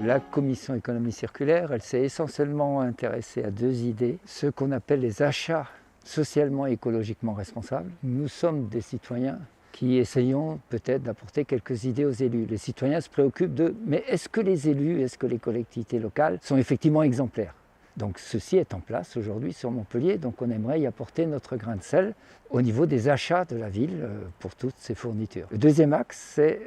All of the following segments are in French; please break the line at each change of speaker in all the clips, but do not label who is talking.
La commission économie circulaire, elle s'est essentiellement intéressée à deux idées, ce qu'on appelle les achats socialement et écologiquement responsables. Nous sommes des citoyens qui essayons peut-être d'apporter quelques idées aux élus. Les citoyens se préoccupent de « mais est-ce que les élus, est-ce que les collectivités locales sont effectivement exemplaires ?» Donc ceci est en place aujourd'hui sur Montpellier, donc on aimerait y apporter notre grain de sel au niveau des achats de la ville pour toutes ces fournitures. Le deuxième axe, c'est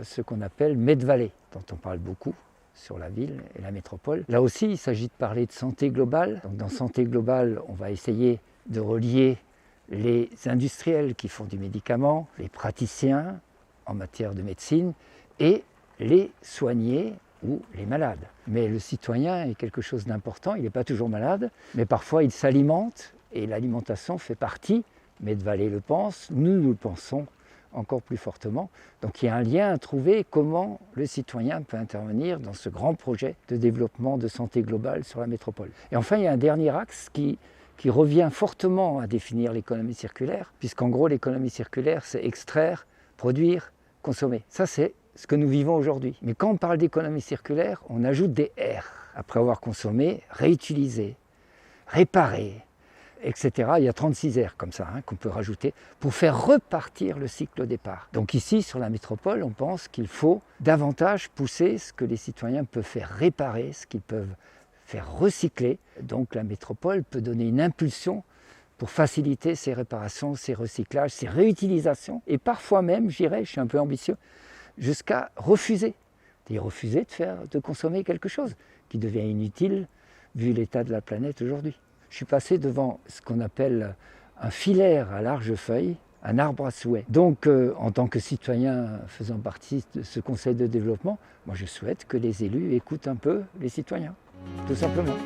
ce qu'on appelle Med-Vallée, dont on parle beaucoup sur la ville et la métropole. Là aussi, il s'agit de parler de santé globale. Donc dans santé globale, on va essayer de relier les industriels qui font du médicament, les praticiens en matière de médecine et les soignés ou les malades. Mais le citoyen est quelque chose d'important, il n'est pas toujours malade, mais parfois il s'alimente et l'alimentation fait partie, Med-Vallée le pense, nous le pensons encore plus fortement. Donc il y a un lien à trouver comment le citoyen peut intervenir dans ce grand projet de développement de santé globale sur la métropole. Et enfin, il y a un dernier axe qui revient fortement à définir l'économie circulaire, puisqu'en gros l'économie circulaire c'est extraire, produire, consommer. Ça c'est ce que nous vivons aujourd'hui. Mais quand on parle d'économie circulaire, on ajoute des R. Après avoir consommé, réutiliser, réparer, etc. Il y a 36 R comme ça qu'on peut rajouter pour faire repartir le cycle au départ. Donc ici, sur la métropole, on pense qu'il faut davantage pousser ce que les citoyens peuvent faire réparer, ce qu'ils peuvent faire recycler. Donc la métropole peut donner une impulsion pour faciliter ces réparations, ces recyclages, ces réutilisations. Et parfois même, je dirais, je suis un peu ambitieux, jusqu'à refuser. Refuser de consommer quelque chose qui devient inutile vu l'état de la planète aujourd'hui. Je suis passé devant ce qu'on appelle un filaire à large feuille, un arbre à souhait. Donc, en tant que citoyen faisant partie de ce conseil de développement, moi je souhaite que les élus écoutent un peu les citoyens, tout simplement.